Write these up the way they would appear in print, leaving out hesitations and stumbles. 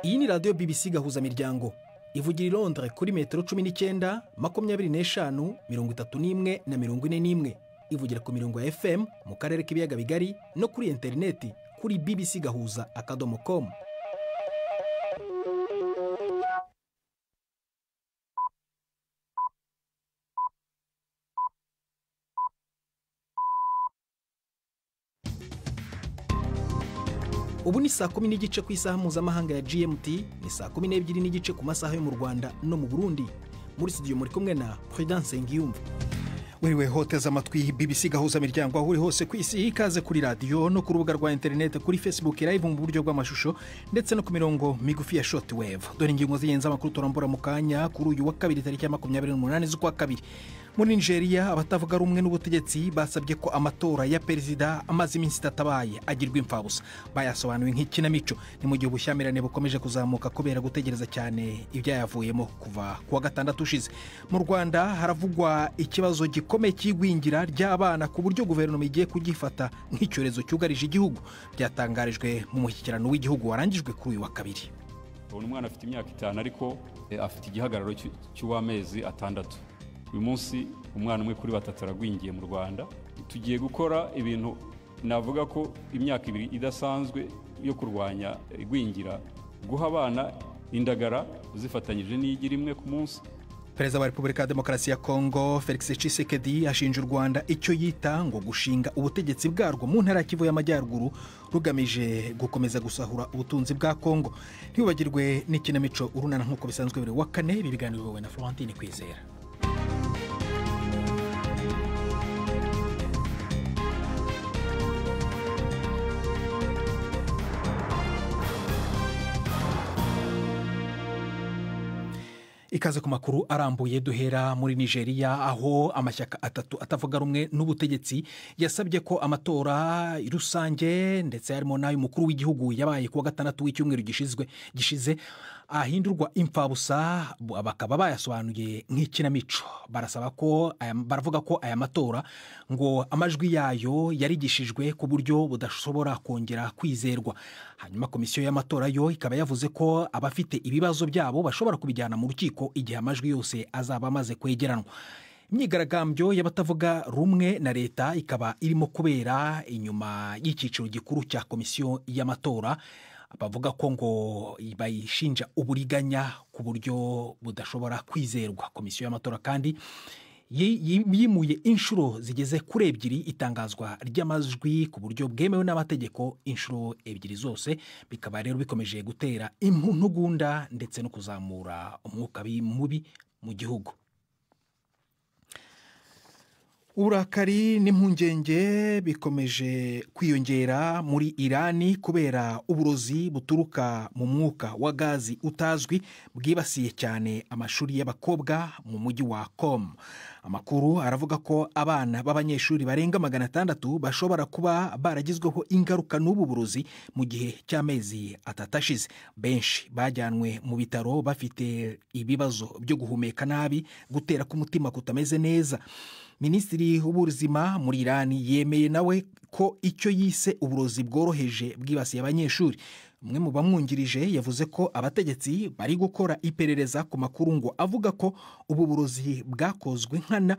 Iyi ni radiyo BBC Gahuzamiryango ivugira i Londres kuri metero 19, 25, 31 na 41. Ivugira ku mirongo ya FM mu karere k'ibiyaga bigari no kuri interineti kuri bbcgahuza.com. Ubu ni saa 10:30 ku isaha mpuzamahanga ya GMT, ni saa 12:30 ku masaha yo mu Rwanda no mu Burundi. Muri studio muri kumwe na Prudence Ngiyumva. Wiriwe hoteza amatwi BBC Gahuzamiryango aho uri hose ku isi, ikaze kuri radio no ku rubuga rwa internet, kuri Facebook live mu buryo bw'amashusho ndetse no ku mirongo migufi ya shortwave. Dore ingingo z'ingenzi amakuru turambura mu kanya kuri uyu wa kabiri tariki ya 28 z'ukwa kabiri. Muri Nigeria abatavuga rumwe n'ubutegetsi basabye ko amatora ya perezida amaze iminsi itatabaye agirwa imfabusa. Bayasobanuye nk'ikinamico, ni mu gihe ubushyamirane bukomeje kuzamuka kubera gutegereza cyane ibyayavuyemo kuva kuwa gatandatu ushize. Mu Rwanda haravugwa ikibazo gikomeye cy'igwingira ry'abana ku buryo guverinoma igiye kugifata nk'icyorezo cyugarije igihugu. Byatangarijwe mu mushyikirano w'igihugu warangijwe kuri uyu wa kabiri. Umwana afite imyaka 5 ariko afite igihagararo cy'amezi 6. Uyu munsi umwana umwe kuri 3 aragwingiye mu Rwanda. Tugiye gukora ibintu navuga ko imyaka 2 idasanzwe yo kurwanya igwingira, guha abana indagara zifatanyije n'igira imwe ku munsi. Perezida wa Repubulika ya Demokarasi ya Kongo Felix Tshisekedi ashinja u Rwanda icyo yita ngo gushinga ubutegetsi bwarwo mu ntara ya Kivu y'Amajyaruguru rugamije gukomeza gusahura ubutunzi bwa Kongo. Ntibibagirwe n'ikinamico urunana nk'uko bisanzwe buri wa kane, biganiriwe na Florentine Kwizera. Ikaze ku makuru arambuye, duhera muri Nigeria aho amashyaka 3 atavuga rumwe n'ubutegetsi yasabye ko amatora rusange ndetse harimo n'ayo umukuru w'igihugu yabaye kuwa gatandatu w'icyumweru gishize ahindurwa imfabusa. Bakaba bayasobanuye nk'ikinamico. Baravuga ko aya matora ngo amajwi yayo yarigishijwe ku buryo budashobora kongera kwizerwa. Hanyuma komisiyo y'amatora yo ikaba yavuze ko abafite ibibazo byabo bashobora kubijyana mu rukiko igihe amajwi yose azaba amaze kwegeranwa. Imyigaragambyo y'abatavuga rumwe na leta ikaba irimo kubera inyuma y'icyiciro gikuru cya komisiyo y'amatora. Bavuga ko ngo bayishinja uburiganya ku buryo budashobora kwizerwa. Komisiyo y'amatora kandi yimuye inshuro zigeze kuri 2 itangazwa ry'amajwi ku buryo bwemewe n'amategeko. Inshuro 2 zose bikaba rero bikomeje gutera intugunda ndetse no kuzamura umwuka mubi mu gihugu. Uburakari n'impungenge bikomeje kwiyongera muri Irani kubera uburozi buturuka mu mwuka wa gazi utazwi bwibasiye cyane amashuri y'abakobwa mu mujyi wa Qom. Amakuru aravuga ko abana b'abanyeshuri barenga 600 bashobora kuba baragizweho ingaruka n'ubu burozi mu gihe cy'amezi 3 ashize. Benshi bajyanwe mu bitaro bafite ibibazo byo guhumeka nabi, gutera k'umutima kutameze neza. Minisitiri w'ubuzima muri Irani yemeye nawe ko icyo yise uburozi bworoheje bwibasiye abanyeshuri. Umwe mu bamwungirije yavuze ko abategetsi bari gukora iperereza ku makuru ngo avuga ko ubu burozi bwakozwe nkana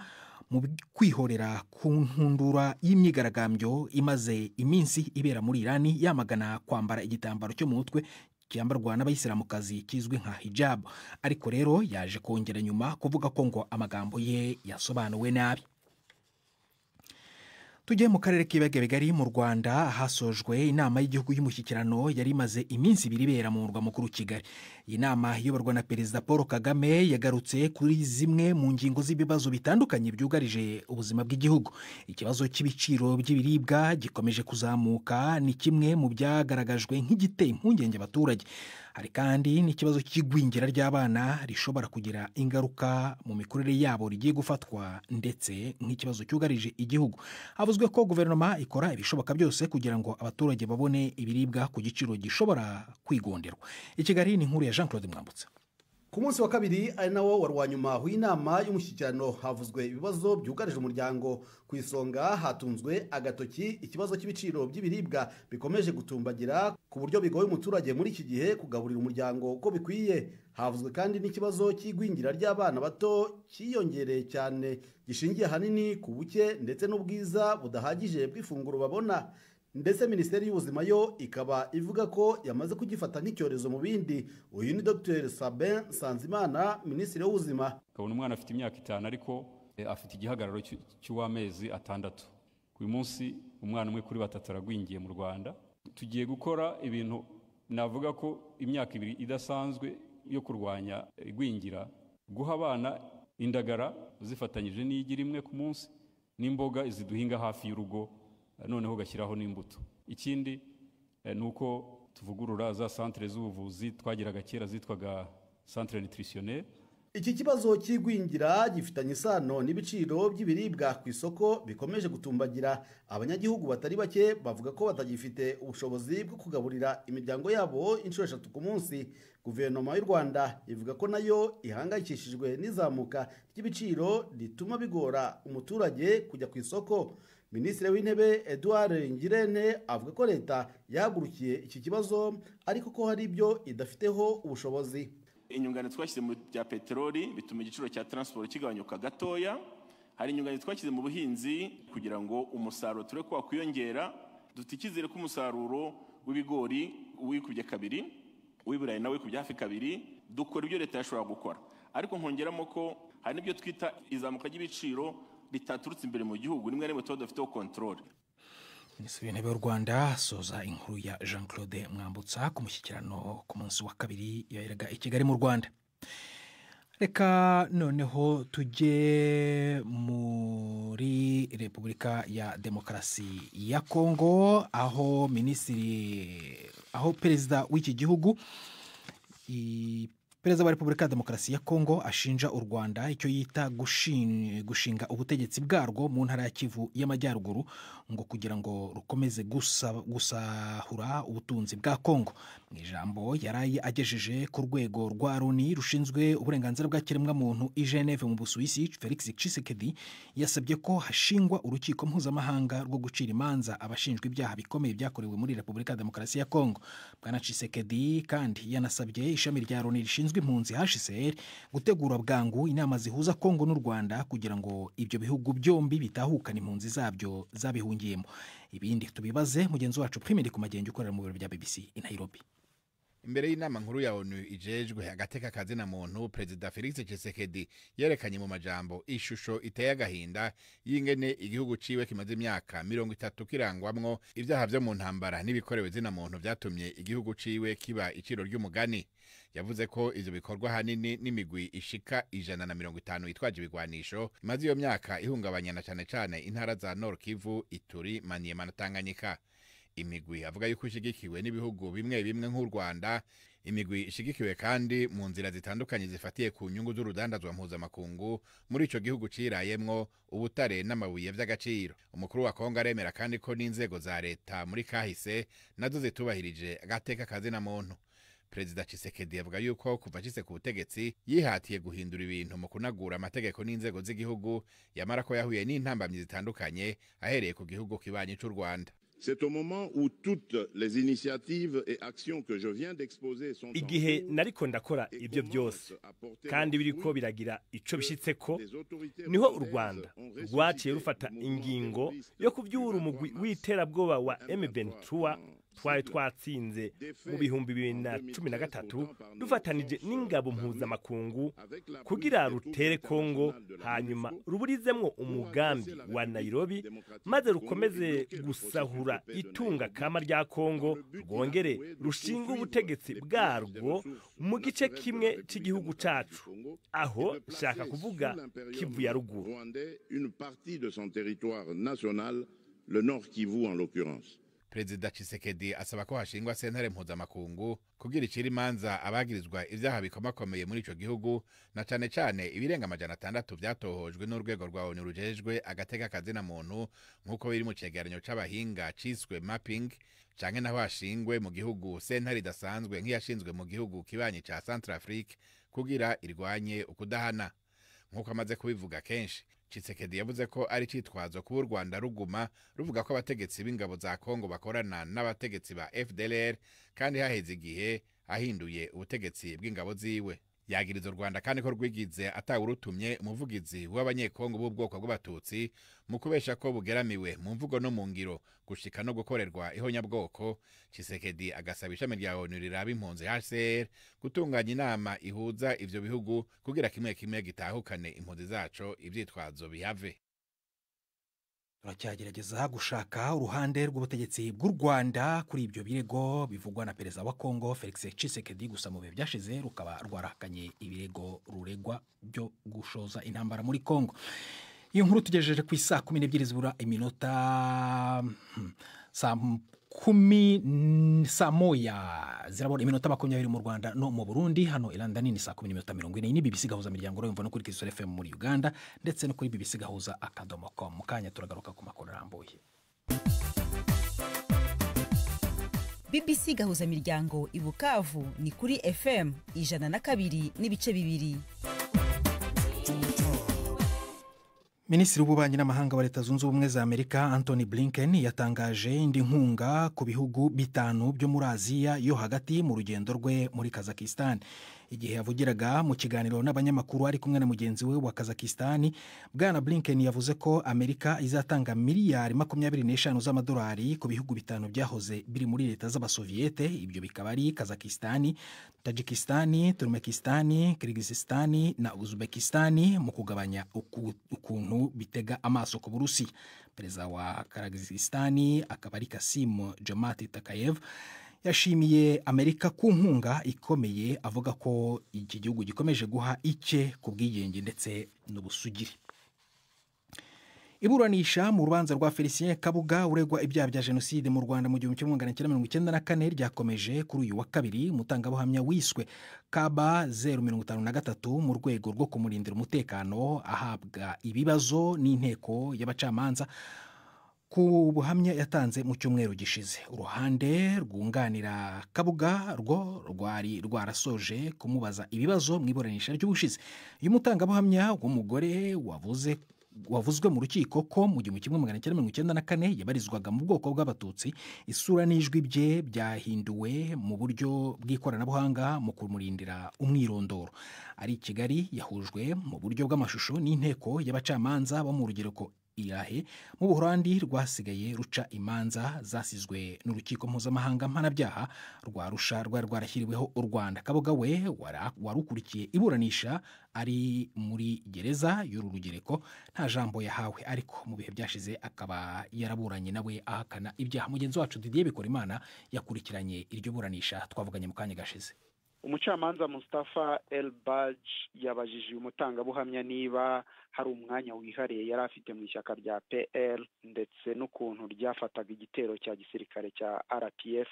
mu kwihorera ku ntundura y'imyigaragambyo imaze iminsi ibera muri Irani yamagana kwambara igitambaro cyo mu mutwe cyambarwa n'abayisilamukazi kizwi nka hijab. Ariko rero yaje kongera nyuma kuvuga ko ngo amagambo ye yasobanuwe nabi. Tujye mu karere k'ibiyaga bigari mu Rwanda hasojwe inama y'igihugu y'umushyikirano yari imaze iminsi 2 ibera mu murwa mukuru Kigali. Iyi nama iyoborwa na Perezida Paul Kagame yagarutse kuri zimwe mu ngingo z'ibibazo bitandukanye byugarije ubuzima bw'igihugu. Ikibazo cy'ibiciro by'ibiribwa gikomeje kuzamuka, ni kimwe mu byagaragajwe nk'igiteye impungenge abaturage. Hari kandi n'ikibazo cy'igwingira ry'abana rishobora kugira ingaruka mu mikurire yabo rigiye gufatwa ndetse nk'ikibazo cyugarije igihugu. Havuzwe ko guverinoma ikora ibishoboka byose kugira ngo abaturage babone ibiribwa ku giciro gishobora kwigonderwa. I Kigali ni inkuru ya Jean Claude Mwambutsa. Ku munsi wa kabiri ari nawo wari wa nyuma w'inama y'umushyikirano havuzwe ibibazo byugarije umuryango. Ku isonga hatunzwe agatoki ikibazo cy'ibiciro by'ibiribwa bikomeje gutumbagira ku buryo bigoye umuturage muri iki gihe kugaburira umuryango uko bikwiye. Havuzwe kandi n'ikibazo cy'igwingira ry'abana bato cyiyongereye cyane gishingiye ahanini ku buke ndetse n'ubwiza budahagije bw'ifunguro babona. Ndetse Minisiteri y'Ubuzima yo ikaba ivuga ko yamaze kugifata nk'icyorezo mu bindi. Uyu ni Dr Sabin Nsanzimana, Minisitiri w'Ubuzima. Kabona umwana afite imyaka 5 ariko afite igihagararo cy'uwamezi 6. Uyu munsi umwana umwe kuri 3 aragwingiye mu Rwanda. Tugiye gukora ibintu navuga ko imyaka 2 idasanzwe yo kurwanya igwingira, guha abana indagara zifatanyije n'igira imwe ku munsi n'imboga iziduhinga hafi y'urugo, noneho gashyiraho n'imbuto. Ikindi nuko tuvugurura za centre z'ubuvuzi twagiraga kera zitwaga centre nutritionnel. Iki kibazo cy'igwingira gifitanye isano n'ibiciro by'ibiribwa ku isoko bikomeje gutumbagira. Abanyagihugu batari bake bavuga ko batagifite ubushobozi bwo kugaburira imiryango yabo inshuro 3 ku munsi. Guverinoma y'u Rwanda ivuga ko nayo ihangayikishijwe n'izamuka ry'ibiciro rituma bigora umuturage kujya ku isoko. Minisitiri w'Intebe Edouard Ngirente avuga ko leta yahagurukiye iki kibazo ariko ko hari ibyo idafiteho ubushobozi. Inyunganizi twashyize mu bya peteroli bituma igiciro cya transport kigabanyuka gatoya. Hari inyunganizi twashyize mu buhinzi kugira ngo umusaruro ture kwa kwiyongera. Dufite icyizere ko umusaruro w'ibigori wikubye 2, w'ibirayi nawe wikubye hafi 2. Dukora ibyo leta yashobora gukora, ariko nkongeramo ko hari n'ibyo twita izamuka ry'ibiciro ritaturutse imbere mu gihugu, nimwe rimwe tudafiteho control. Minisitiri w'Intebe w'u Rwanda soza inkuru ya Jean Claude Mwambutsa ku mushyikirano ku munsi wa kabiri yaberaga i Kigali mu Rwanda. Reka noneho tujye muri Repubulika ya Demokarasi ya Kongo aho perezida w'iki gihugu Perezida wa Repubulika ya Demokarasi ya Kongo ashinja u Rwanda icyo yita gushinga ubutegetsi bwarwo mu ntara ya Kivu y'Amajyaruguru ngo kugira ngo rukomeze gusahura ubutunzi bwa Kongo. Mu ijambo yaraye agejeje ku rwego rwa Loni rushinzwe uburenganzira bwa kiremwamuntu i Geneve mu Busuwisi, Felix Tshisekedi yasabye ko hashingwa urukiko mpuzamahanga rwo gucira imanza abashinjwa ibyaha bikomeye byakorewe muri Repubulika ya Demokarasi ya Kongo. Bwana Tshisekedi kandi yanasabye ishami rya Loni rishinzwe impunzi HCR gutegura bwangu inama zihuza Kongo n'u Rwanda kugira ngo ibyo bihugu byombi bitahukana impunzi zabyo zabihungiyemo. Ibindi tubibaze mugenzi wacu Primeri ku Magenge ukorera mu biro bya BBC i Nairobi. Imbere y'inama nkuru ya ONU ijejwe agateka kazina muntu, Perezida Felix Tshisekedi yerekanye mu majambo ishusho iteye agahinda y'ingene igihugu ciwe kimaze imyaka 30 kirangwamwo ivyaha vyo mu ntambara n'ibikorewe zina muntu vyatumye igihugu ciwe kiba iciro ry'umugani. Yavuze ko ivyo bikorwa hanini n'imigwi ishika 150 yitwaje ibigwanisho imaze iyo myaka ihungabanya na cane intara za Nord Kivu, Ituri, Maniema na Tanganyika. Imigwi avuga yuko ishigikiwe n'ibihugu bimwe bimwe nk'u Rwanda. Imigwi ishigikiwe kandi mu nzira zitandukanye zifatiye ku nyungu z'urudandazwa mpuzamakungu muri ico gihugu cirayemwo ubutare n'amabuye vy'agaciro. Umukuru wa Kongo aremera kandi ko n'inzego za leta muri kahise nazo zitubahirije agateka kazina muntu. Perezida Tshisekedi yavuga yuko kuva ashitse ku butegetsi yihatiye guhindura ibintu mu kunagura amategeko n'inzego z'igihugu, yamara ko yahuye n'intambamyi zitandukanye ahereye ku gihugu kibanyi c'u Rwanda. C'est au moment où toutes les initiatives et actions que je viens d'exposer sont igihe nariko ndakora ibyo byose kandi biriko biragira ico bishitseko niho u Rwanda rwaciye rufata ingingo yo kuvyura umugwi w'iterabwoba wa M23 twari twatsinze mu 2013 dufatanije n'ingabo mpuzamakungu kugira rutere Kongo, hanyuma ruburizemwo umugambi wa Nairobi maze rukomeze gusahura itunga kama rya Kongo, rwongere rushinga ubutegetsi bwarwo mu gice kimwe cy'igihugu cacu, aho shaka kuvuga Kivu ya ruguru. Une partie de son territoire national, le Nord Kivu en l'occurrence. Perezida Tshisekedi asaba ko hashingwa sentare mpuzamakungu kugira icira imanza abagirizwa ivyaha bikomakomeye muri ico gihugu, na cane cane ibirenga 600 vyatohojwe n'urwego rwa ONU rujejwe agateka kazina muntu nk'uko biri mu cegeranyo c'abahinga ciswe mapping, canke naho hashingwe mu gihugu sentare idasanzwe nk'iyashinzwe mu gihugu kibanyi ca Centrafrique kugira irwanye ukudahana. Nk'uko amaze kubivuga kenshi, Tshisekedi yavuze ko ari citwazo kuba u Rwanda ruguma ruvuga ko abategetsi b'ingabo za Kongo bakorana n'abategetsi ba FDLR kandi haheze igihe ahinduye ubutegetsi bw'ingabo ziwe. Yagiriza u Rwanda kandi ko rwigize atawurutumye umuvugizi w'abanyekongo b'ubwoko bw'abatutsi mu kubesha ko bugeramiwe mu mvugo no mu ngiro gushika no gukorerwa ihonyabwoko. Tshisekedi agasaba ishami rya ONU riraba impunzi HCR gutunganya inama ihuza ivyo bihugu kugira kimwe kimwe gitahukane impunzi zaco ivyitwazo bihave. Turacyagerageza gushaka uruhande rw'ubutegetsi bw'u Rwanda kuri ibyo birego bivugwa na perezida wa Kongo Felix Tshisekedi, gusa mu bihe byashize rukaba rwarahakanye ibirego ruregwa byo gushoza intambara muri Kongo. Iyo nkuru tugejeje ku isaa 12 zibura iminota saa moya zirabona iminota 20 mu Rwanda no mu Burundi. Hano i London ni saa 10:40 ni BBC Gahuza Miryango urumva no kuri Kiss FM muri Uganda ndetse no kuri BBC Gahuza akadomo.com. Mu kanya turagaruka ku makuru arambuye. BBC Gahuza Miryango i Bukavu ni kuri FM 102.2. Minisitiri w'ububanyi n'amahanga wa Leta Zunze Ubumwe za Amerika Anthony Blinken yatangaje indi nkunga ku bihugu bitanu byo muri Aziya yo hagati mu rugendo rwe muri Kazakhstan. Igihe yavugiraga mu kiganiro n'abanyamakuru ari kumwe na mugenzi we wa Kazakhstan, Bwana Blinken yavuze ko Amerika izatanga miliyari 25 z'amadolari ku bihugu bitanu byahoze biri muri Leta z'Abasoviete. Ibyo bikaba ari Kazakhstan, Tajikistan, Turkmenistan, Kyrgyzstan na Uzbekistan mu kugabanya ukuntu bitega amaso ku Burusiya. Perezida wa Kyrgyzstan akaba ari Kasim Jomart Tokayev yashimiye Amerika ku nkunga ikomeye, avuga ko iki gihugu gikomeje guha icye ku bwigenge ndetse n'ubusugire. Iburanisha mu rubanza rwa Felicien Kabuga uregwa ibyaha bya jenoside mu Rwanda mu 1994 ryakomeje kuri uyu wa kabiri. Umutangabuhamya wiswe Kaba 053 mu rwego rwo kumurindira umutekano ahabwa ibibazo n'inteko y'abacamanza ku buhamya yatanze mu cyumweru gishize. Uruhande rwunganira Kabuga rwo rwari rwarasoje kumubaza ibibazo mu iburanisha ry'ubushize. Uyu mutangabuhamya w'umugore wavuzwe mu rukiko ko mu 1994 yabarizwaga mu bwoko bw'abatutsi, isura n'ijwi bye byahinduwe mu buryo bw'ikoranabuhanga mu kumurindira umwirondoro. Ari i Kigali yahujwe mu buryo bw'amashusho n'inteko y'abacamanza bo mu rugereko Irahe mu Buholandi rwasigaye ruca imanza zasizwe n'urukiko mpuzamahanga mpanabyaha rwa Arusha rwari rwarashyiriweho u Rwanda. Kabuga we warukurikiye iburanisha ari muri gereza y'uru rugereko nta jambo yahawe, ariko mu bihe byashize akaba yaraburanye nawe ahakana ibyaha. Mugenzi wacu Didier Bikorimana yakurikiranye iryo buranisha twavuganye mu kanya gashize. Umucamanza Mustafa El-Baj yabajije umutangabuhamya niba hari umwanya wihariye yari afite mu ishyaka rya PL ndetse n'ukuntu ryafataga igitero cya gisirikare cya RPF.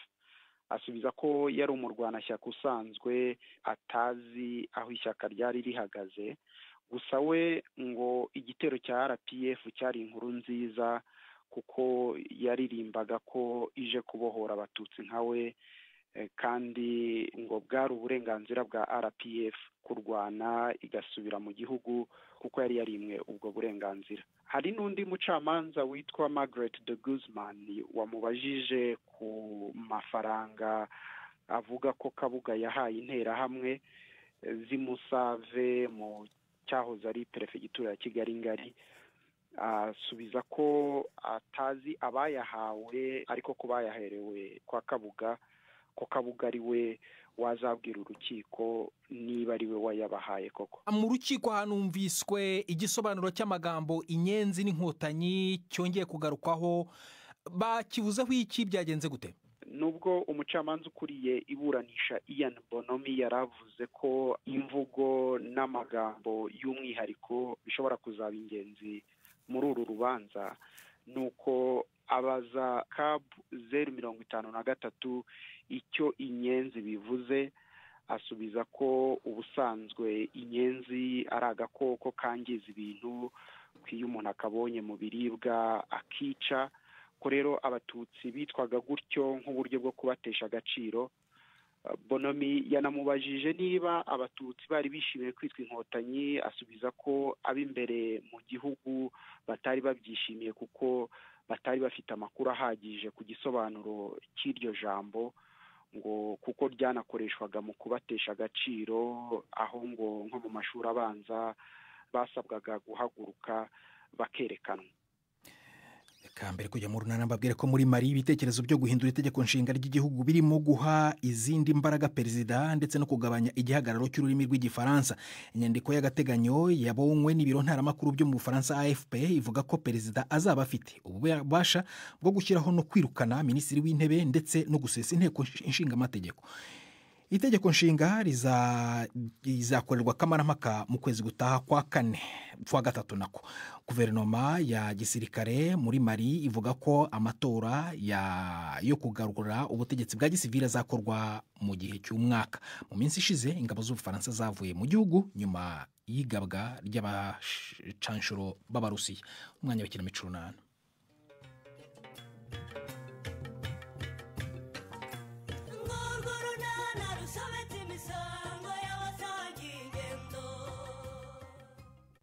Asubiza ko yari umurwanashyaka usanzwe atazi aho ishyaka ryari rihagaze, gusa we ngo igitero cya RPF cyari inkuru nziza kuko yaririmbaga ko ije kubohora abatutsi nka we, kandi ngo bwari uburenganzira bwa RPF kurwana igasubira mu gihugu kuko yari yarimwe ubwo burenganzira. Hari n'undi mucamanza witwa Margaret de Guzman wamubajije ku mafaranga avuga ko Kabuga yahaye interahamwe z'Imusave mu cyahoze ari perefegitura ya Kigali ngari. Asubiza ko atazi abayahawe ariko ko bayaherewe kwa Kabuga, ko Kabuga ari we wazabwira urukiko niba ari we wayabahaye koko. Mu rukiko hanumviswe igisobanuro cy'amagambo inyenzi n'inkotanyi cyongeye kugarukwaho, bakivuzeho iki, byagenze gute? Nubwo umucamanza ukuriye iburanisha Ian Bonomi yaravuze ko imvugo n'amagambo y'umwihariko bishobora kuzaba ingenzi muri uru rubanza, nuko abaza CAB 053 icyo inyenzi bivuze, asubiza ko ubusanzwe inyenzi ari agakoko kangiza ibintu iyo umuntu akabonye mu biribwa akica, ko rero abatutsi bitwaga gutyo nk'uburyo bwo kubatesha agaciro. Bonomi yanamubajije niba abatutsi bari bishimiye kwitwa inkotanyi, asubiza ko ab'imbere mu gihugu batari babyishimiye kuko batari bafite amakuru ahagije ku gisobanuro cy'iryo jambo, ngo kuko ryanakoreshwaga mu kubatesha agaciro, aho ngo nko mu mashuri abanza basabwaga guhaguruka bakerekanwa. Kambere kujya mu runana mbabwire ko muri Mali ibitekerezo byo guhindura itegeko nshinga ry'igihugu birimo guha izindi mbaraga perezida ndetse no kugabanya igihagararo cy'ururimi rw'igifaransa. Inyandiko y'agateganyo yabonywe n'ibiro ntaramakuru byo mu Bufaransa AFP ivuga ko perezida azaba afite ububasha bwo gushyiraho no kwirukana minisitiri w'intebe ndetse no gusesa inteko nshinga amategeko. Itegeko nshinga rizakorerwa kamarampaka mu kwezi gutaha kwa gatatu nako. Guverinoma ya gisirikare muri Mali ivuga ko amatora yo kugarura ubutegetsi bwa gisivili azakorwa mu gihe cy'umwaka. Mu minsi ishize ingabo z'Ubufaransa zavuye mu gihugu nyuma y'igabwa ry'abacanshuro b'Abarusiya. Umwanya w'ikinamico runana.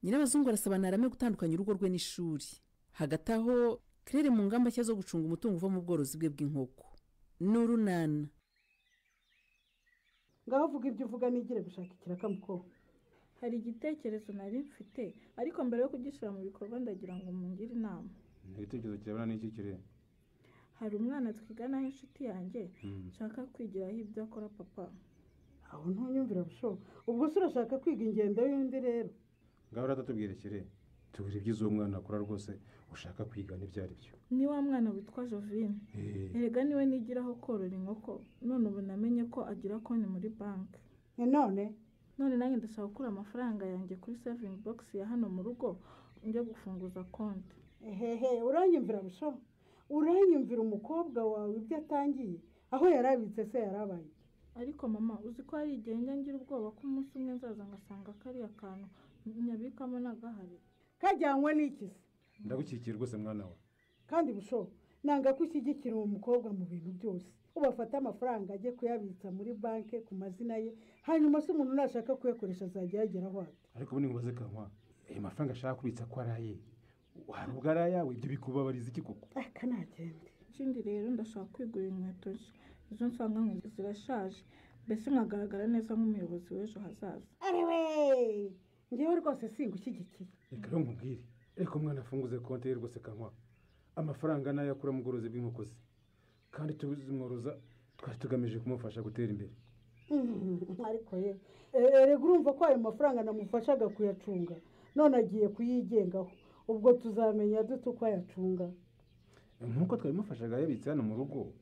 Nyirabazungu arasaba Ntarame gutandukanya urugo rwe n'ishuri. Hagati aho Claire mu ngamba nshya zo gucunga umutungo uva mu bworozi bwe bw'inkoko. N'urunana. Ngaho vuga ibyo uvuga nigire gushaka ikirakamuko. Hari igitekerezo nari mfite, ariko mbere yo kugishyira mu bikorwa ndagira ngo mungire inama. Igitekerezo kirabana n'iki kire? Hari umwana twigana inshuti yanjye nshaka kwigiraho ibyo akora papa. Aho ntunyumvira busho. Ubwo se urashaka kwiga ingendo y'undi rero? Ngaho ratatubwire kire. Tubwire ibyiza uwo mwana akora rwose ushaka kwiga n'ibyari byo. Ni wa mwana witwa Jovine. Erega niwe nigiraho korora inkoko. None ubu namenye ko agira konti muri banki. None nanjye ndashaka gukura amafaranga yanjye kuri saving box ya hano mu rugo njye gufunguza konti. Uranyumvira busho. Uranyumvira umukobwa wawe ibyo atangiye. Aho yarabitse se yarabaye. Ariko mama uzi ko ari igihe ngira ubwoba ko umunsi umwe nzaza ngasanga kari akantu nyabikamo nagahari. Kajyanywe n'ikisi. Ndagukikiye rwose mwana wa. Kandi busho nanga kushyigikira uwo mukobwa mu bintu byose. Ubafata amafaranga ajye kuyabitsa muri banki ku mazina ye, hanyuma se umuntu nashaka kuyakoresha azajya yageraho ate. Ariko ubu ningubaze Kankwa, ayo mafaranga ashaka kubitsa ko araye. Hari ubwo arayawe ibyo bikubabariza iki koko? Kanagende. Ikindi rero ndashaka kwigurira inkweto nshya. Izo nsanga ngo zirashaje. Mbese nkagaragara neza nk'umuyobozi w'ejo hazaza. Ariwe! Ngewe rwose singushyigikiye. Reka rero nkubwire. Reka umwana afunguze konti ye rwose Kankwa. Amafaranga nayo akura mu bworozi bw'inkoko ze. Kandi tuzimworoza twari tugamije kumufasha gutera imbere. Ariko rega urumva ko ayo mafaranga namufashaga kuyacunga none agiye kuyigengaho. Ubwo tuzamenya dute uko ayacunga. Nkuko twabimufashaga yabitse hano mu rugo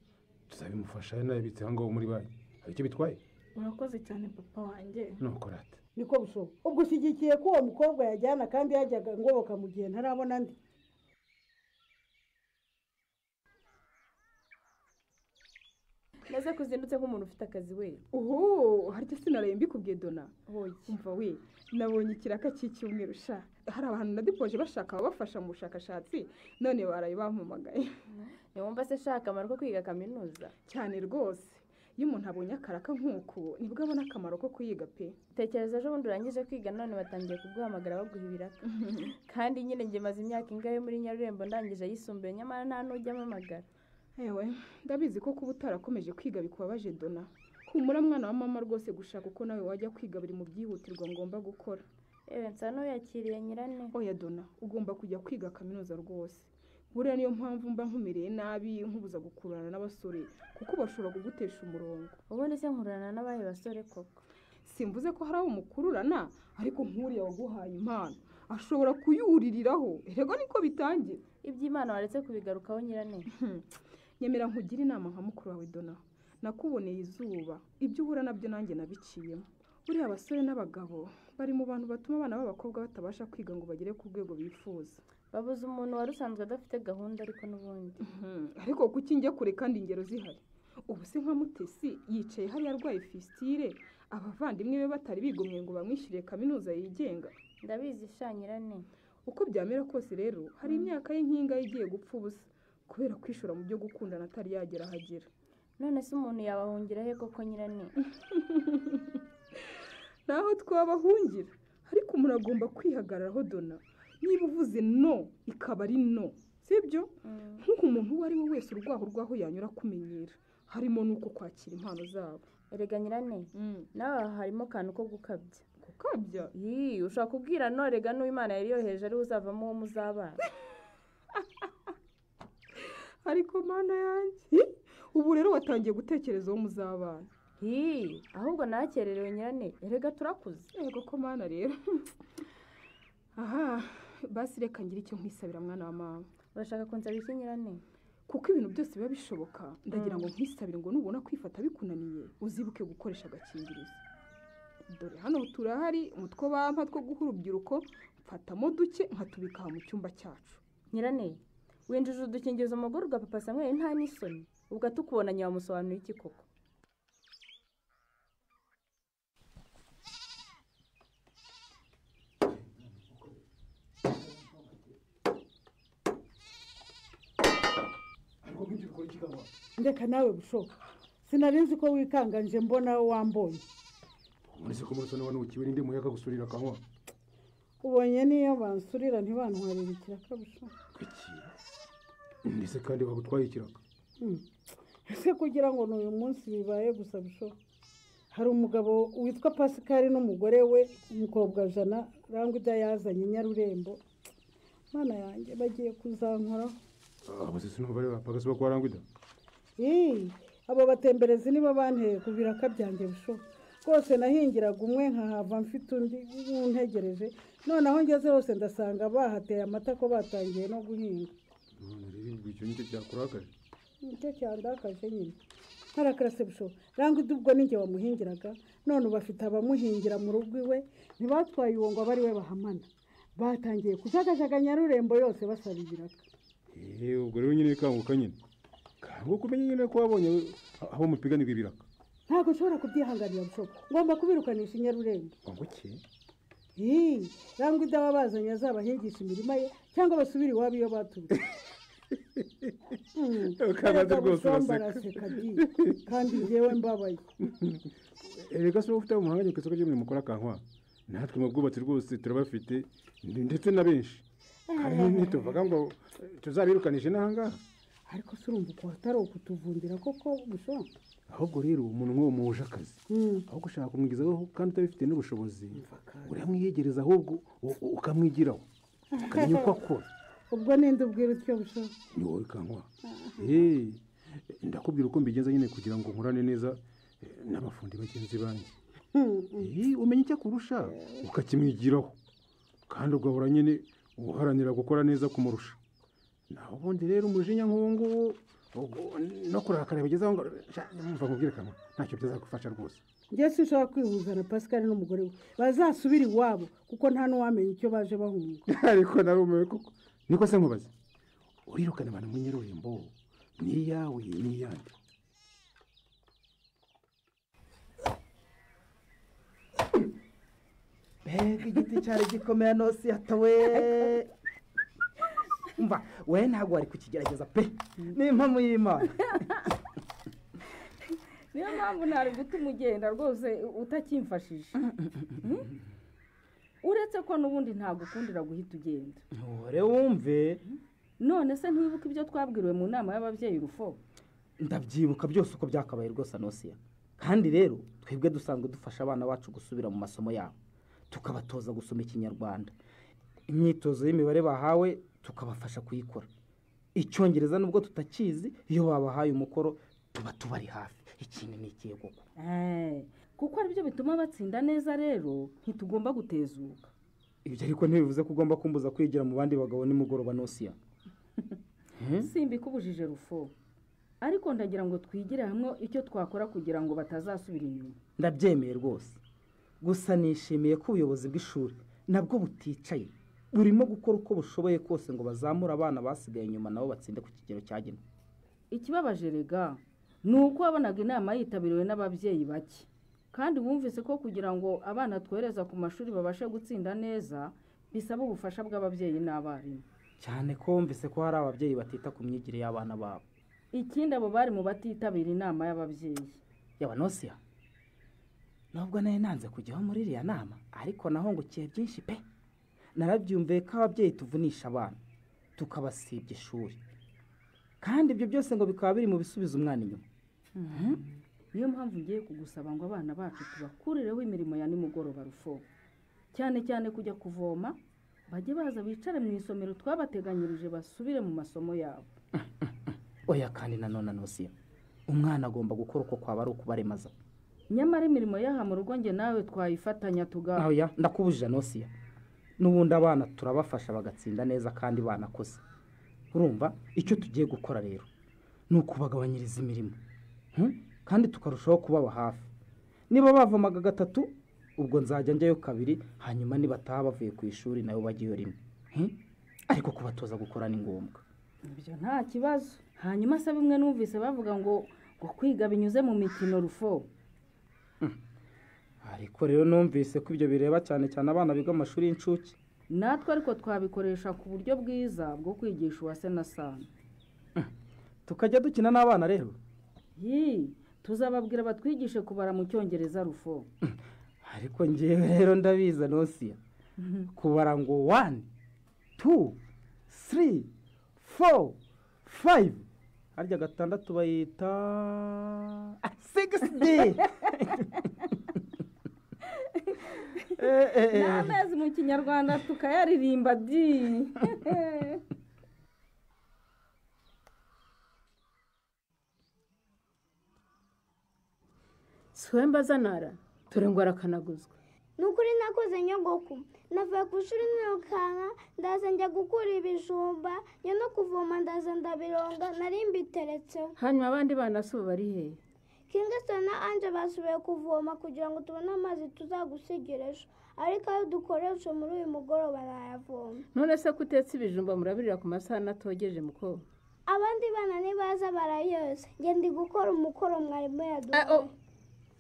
tuzabimufasha nayabitse aho ngaho muri banki. Hari icyo bitwaye? Urakoze cyane papa wanjye. Nuko rata. Niko busho. Ubwo ushyigikiye ko uwo mukobwa yajyana kandi yajyaga ngoboka mu gihe ntarabona andi. Maze kuzindutse nk'umuntu ufite akazi we. Harya sinaraye mbikubwiye Dona. Umva we, nabonye ikiraka cy'icyumweru sha. Hari abantu nadipoje bashaka babafasha mu bushakashatsi, none baraye bampamagaye. Wumva se shaka akamaro ko kwiga kaminuza? Cyane rwose. Iyo umuntu abonye akaraka nk'uko, nibwo abona akamaro ko kuyiga pe. Tekereza ejo bundi urangije kwiga none batangiye kuguhamagara baguha ibiraka. Kandi nyine njye maze imyaka ingahe muri Nyarurembo ndangije ayisumbuye nyamara nta n'ujya amamagara. Ewe, ndabizi ko kuba utarakomeje kwiga bikubabaje Dona. Humura mwana wa mama rwose gushaka uko nawe wajya kwiga biri mu byihutirwa ngomba gukora. Ewe nsa n'uyakiriye nyirane. Oya Dona, ugomba kujya kwiga kaminuza rwose. Buriya niyo mpamvu mba nkumereye nabi nkubuza gukurana n'abasore kuko bashobora kugutesha umurongo. Ubundi se nkurana n'abahe basore koko? Simvuze ko hari umukururana ariko nkuriya waguhaye impano ashobora kuyuririraho. Erego niko bitangira. Iby'Imana waretse kubigarukaho nyirane. Nyemera nkugira inama nka mukuru wawe Dona. Nakuboneye izuba. Ibyo uhura nabyo nanjye nabiciyemo. Buriya abasore n'abagabo bari mu bantu batuma abana b'abakobwa batabasha kwiga ngo bagere ku rwego bifuza. babuze umuntu wari usanzwe adafite gahunda ariko n'ubundi ariko kuki njya kure kandi ingero zihari ubu se nka Mutesi yicaye hariya arwaye fistire abavandimwe be batari bigomwe ngo bamwishyure kaminuza yigenga ndabizi shanyirane uko byamera kose rero hari imyaka ye nk'inga igiye gupfa ubusa kubera kwishora mu byo gukundana atari yagera ahagera none se umuntu yabahungira he koko nyirane naho twabahungira ariko umuntu agomba kwihagararaho Dona niba uvuze no ikaba ari no sibyo nk'uko umuntu uwo ari we wese urwaho yanyura kumenyera harimo nuko kwakira impano zabo erega nyirane nawe harimo akantu ko gukabya yii ushobora kubwira no rega n'uwimana yari yoheje ariwe uzavamo uwo muzabana ariko mana yanjye ubu rero watangiye gutekereza uwo muzabana ahubwo nakererewe nyirane erega turakuze yego ko mana rero aha basi reka ngira icyo nkwisabira mwana wa mama urashaka kunsabira iki nyirane kuko ibintu byose biba bishoboka ndagira ngo nkwisabire ngo nubona kwifata bikunaniye uzibuke gukoresha agakingirizo dore hano turahari umutwe bampa two guha urubyiruko mfatamo duke nkatubika mu cyumba cyacu nyirane winjije udukingirizo mu rugo rwa papa Samuel nta n'isoni ubwo atukubonanye wamusobanurira iki koko ndeka nawe bushoboka sinarinzi ko wikanganje mbona wambonye muri se ko murasana wano ukiwe n'indi muyaga gusurira kanwa ubonye niyo bansurira ntibantwarira ikiraka bushoboka ndetse kandi bagutwaye ikiraka ese kugira ngo n'uyu munsi bibaye gusa bushoboka hari umugabo witwa Pascal n'umugore we umukobwa Jana Rangwida yazanye Nyarurembo mana yanjye bagiye kuzankoraho abo se sinumva rero bagasuba kwa Rangwida abo batemberezi nibo banteye kuvira kabyange bushoboka rwose nahingiraga umwe nkahava mfite undi ntegereje noneho ngeze hose ndasanga bahateye amata ko batangiye no guhinga none rero icyo nicyo cyakurakaje nicyo cyandakaje nyine harakarase bushoboka Rangwida ubwo ninjye wamuhingiraga none bafite abamuhingira mu rugo iwe ntibatwaye uwo ngo abari we bahamana batangiye kujagajaga Nyarurembo yose basaba ibiraka ubwo rero nyine kanguka nyine kanguka umenye nyine ko wabonye aho mupiganirwa ibiraka ntabwo nshobora kubyihanganira bushoboka ngomba kubirukanisha Nyarurembo ngo ki Rangwida wabazanye azabahingisha imirima ye cyangwa basubire iwabo iyo baturutse ukabaze rwose uraseka kandi njyewe mbabaye reka se ufite umuhanga ku isoko ry'umurimo ukora kankwa natwe mu bwubatsi rwose turabafite ndetse na benshi kandi ntituvuga ngo tuzabirukanishe n'ahangaha ariko se urumva ko hatari ukutuvundira koko bushoboka ahubwo rero umuntu nk'uwo muhuje akazi aho gushaka kumwigizaho kandi utabifite n'ubushobozi uramwiyegereza ahubwo ukamwigiraho ukamenya uko akora ubwo ninde ubwira utyo bushoboka ni wowe kankwa ndakubwira uko mbigenza nyine kugira ngo nkurane neza n'abafundi bagenzi banjye umenya icyo akurusha ukakimwigiraho kandi ugahora nyine uharanira gukora neza kumurusha naho ubundi rero umujinya nk'uwo nguwo no kurakara bigezaho ngo mva nkubwire kamwe ntacyo byazagufasha rwose njye sinshobora kwihuza na Pascal n'umugore we bazasubira iwabo kuko nta n'uwamenya icyo baje bahunga ariko narumiwe kuko niko se nkubaze urirukana abantu mu Nyarurembo n'iyawe n'iyandi mbega igiti cyari gikomeye nosi yatawe mva we ntabwo wari kukigerageza pe ni impamo y'Imana niyo mpamvu ntari gutuma ugenda rwose utakimfashije uretse ko n'ubundi ntabwo ukundira guhita ugenda ntore wumve none se ntiwibuka ibyo twabwiriwe mu nama y'ababyeyi rufo ndabyibuka byose uko byakabaye rwose anosiya kandi rero twebwe dusanzwe dufasha abana bacu gusubira mu masomo yabo tukabatoza gusoma ikinyarwanda imyitozo y'imibare bahawe tukabafasha kuyikora icyongereza nubwo tutakizi iyo babahaye umukoro tuba tubari hafi ikindi ni ikihe koko kuko aribyo bituma batsinda neza rero ntitugomba gutezuka ibyo ariko ntibivuze ko ugomba kumbuza kwigira mu bandi bagabo nimugoroba nosiya simbikubujije rufo ariko ndagira ngo twigire hamwe icyo twakora kugira ngo batazasubira inyuma ndabyemeye rwose gusa nishimiye ko ubuyobozi bw'ishuri nabwo buticaye burimo gukora uko bushoboye kose ngo bazamure abana basigaye inyuma nabo batsinde ku kigero cyagenwe. ikibabaje rega ni uko wabonaga inama yitabiriwe n'ababyeyi bake kandi wumvise ko kugira ngo abana twohereza ku mashuri babashe gutsinda neza bisaba ubufasha bw'ababyeyi n'abarimu. cyane ko wumvise ko hari ababyeyi batita ku myigire y'abana babo. ikindi abo bari mu batitabira inama y'ababyeyi. yaba Nosiya, nubwo nari nanze kujyaho muri iriya nama ariko naho ngukiye byinshi pe. narabyumviye ko ababyeyi tuvunisha abana tukabasibya ishuri kandi ibyo byose ngo bikaba biri mu bisubiza umwana inyuma. niyo mpamvu ngiye kugusaba ngo abana bacu tubakurireho imirimo ya nimugoroba Rufo, cyane cyane kujya kuvoma, bajye baza bicare mu isomero twabateganyirije basubire mu masomo yabo. oya kandi nanone Nosiya, umwana agomba gukora uko kwaba ari ukubaremaza. nyamara imirimo yaha mu rugo nge nawe twayifatanya oya ndakubujije Nosiya, n'ubundi abana turabafasha bagatsinda neza kandi banakoze. urumva icyo tugiye gukora rero ni ukubagabanyiriza imirimo kandi tukarushaho kubaba hafi. niba bavomaga 3 ubwo nzajya njyayo 2, hanyuma nibataha bavuye ku ishuri nayo bajyayo 1. ariko kubatoza gukora ni ngombwa. ibyo nta kibazo. hanyuma se bimwe numvise bavuga ngo kwiga binyuze mu mikino Rufo. ariko rero numvise ko ibyo bireba cyane cyane abana biga amashuri y'incuke. natwe ariko twabikoresha ku buryo bwiza bwo kwigisha Uwase na Sano. tukajya dukina n'abana rero. tuzababwira batwigishe kubara mu cyongereza Rufo. ariko ngewe rero ndabiza Nosiya, kubara ngo 1 2 3 4 5 harya 6 bayita 60. n'amezi mu kinyarwanda tukayaririmba di. swemba zanara turengwa arakanaguzwa. nukuri nakoze nyogoko, navuye ku ishuri nirukanka ndaza njya gukura ibijumba, njya no kuvoma ndaza ndabironga nari mbiteretseho. hanyuma abandi bana si bari hehe? Kingston na Anje basubiye kuvoma kugira ngo tubone amazi tuzagusigiresha, ariko ayo dukoresha muri uyu mugoroba nayavoma. none se kutetse ibijumba murabirira ku masaha natogeje muko? abandi bana nibaza barayoze, njye ndi gukora umukoro mwarimu yaduhaye.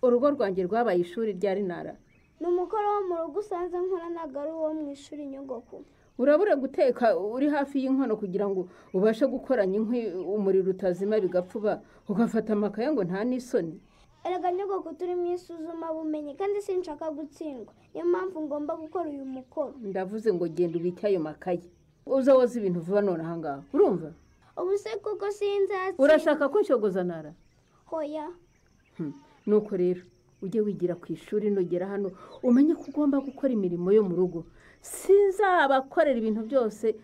urugo rwanjye rwabaye ishuri ryari nara? ni umukoro wo mu rugo usanze nkora ntabwo ari uwo mu ishuri nyogoko. urabura guteka uri hafi y'inkono kugira ngo ubashe gukoranya inkwi umuriro utazima bigapfuba ugafata amakaye ngo nta n'isoni. erega nyogoko turi mu isuzuma bumenyi kandi sinshaka gutsindwa, niyo mpamvu ngomba gukora uyu mukoro. ndavuze ngo genda ubike ayo makaye uza woza ibintu vuba none aha ngaha urumva? ubu se kuko sinzatsinda. urashaka ko nshogoza nara? hoya. nuko rero ujye wigira ku ishuri nugera hano umenye ko ugomba gukora imirimo yo mu rugo, sinzabakorera ibintu byose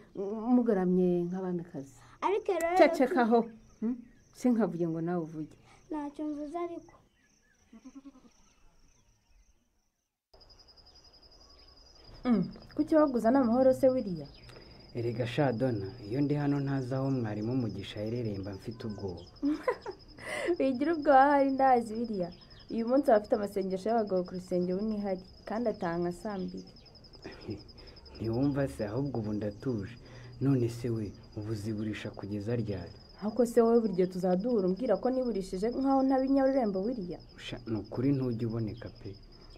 mugaramye nk'abamikazi. ariko rero cecekaho sinkavuge ngo nawe uvuge. ntacyo mvuze ariko. kuki waguza n'amahoro se wiriya? erega shadona iyo ndi hano ntazi aho mwarimu umugisha aherereye mba mfite ubwoba. wigira ubwoba hari ndazi wiriya. uyu munsi abafite amasengesho y'abagabo ku rusengero ntihari kandi ataha nka 2:00. ntiwumva se ahubwo ubu ndatuje. none se we ubuziburisha kugeza ryari? ahubwo se wowe buri gihe tuzaduhura umbwira ko niburishije nk'aho ntabinyarurembo wiriya. ni ukuri ntujya uboneka pe.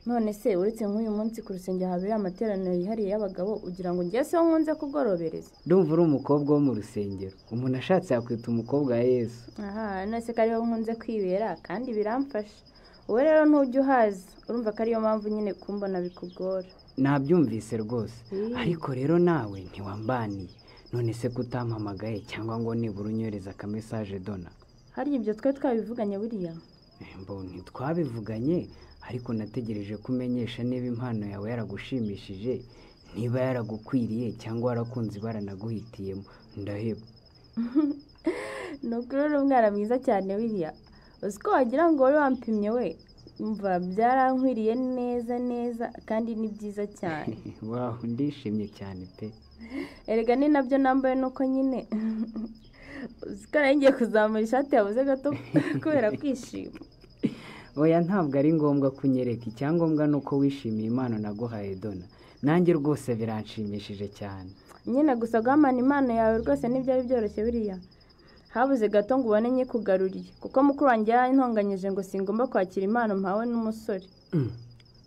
none se uretse nk'uyu munsi ku rusengero habereye amateraniro yihariye y'abagabo ugira ngo njye se nkunze kugorobereza? ndumva uri umukobwa wo mu rusengero, umuntu ashatse yakwita umukobwa wa Yesu. none se ko ariho nkunze kwibera kandi biramfasha. wowe rero ntujya uhaza, urumva ko ariyo mpamvu nyine kumbona bikugora. nabyumvise rwose ariko rero nawe ntiwambaniye. none se kutampamagaye cyangwa ngo nibura unyoreza akamesaje dona? hari ibyo twe twabivuganye buriya? ntitwabivuganye ariko nategereje kumenyesha niba impano yawe yaragushimishije, niba yaragukwiriye cyangwa warakunze baranaguhitiyemo. ndaheba. ni ukuri uri umwana mwiza cyane wiriya. uzi ko wagira ngo wari wampimye we, mva byarankwiriye neza neza kandi ni byiza cyane. waho ndishimye cyane pe. erega ni nabyo nambaye nuko nyine uzi ko ngiye kuzamura ishati yabuze gato kubera kwishima. oya ntabwo ari ngombwa kunyereka icyangombwa ni uko wishimiye impano naguhaye dona nanjye rwose biranshimishije cyane nyine gusa guhamana impano yawe rwose ntibyari byoroshye buriya habuze gato ngo ubone nyikugaruriye kuko mukuru wanjye yarantonganyije ngo singomba kwakira impano mpawe n'umusore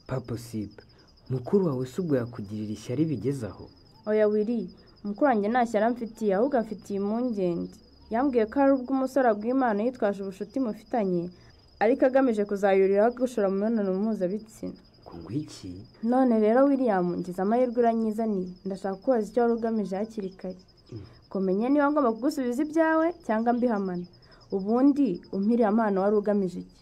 papa siba mukuru wawe si ubwo yakugirira ishyari bigeze aho oya wiri mukuru wanjye nta shyari amfitiye ahubwo amfitiye impungenge yambwiye ko hari ubwo umusore aguha impano yitwaje ubucuti mufitanye ariko agamije kuzayuriraho gushora mu mibonano mpuzabitsina ngo iki none rero William ngize amahirwe uranyizaniye ndashaka kubaza icyo wari ugamije hakiri kare kumenye niba ngomba kugusubiza ibyawe cyangwa mbihamana ubundi umpiriye amano wari ugamije iki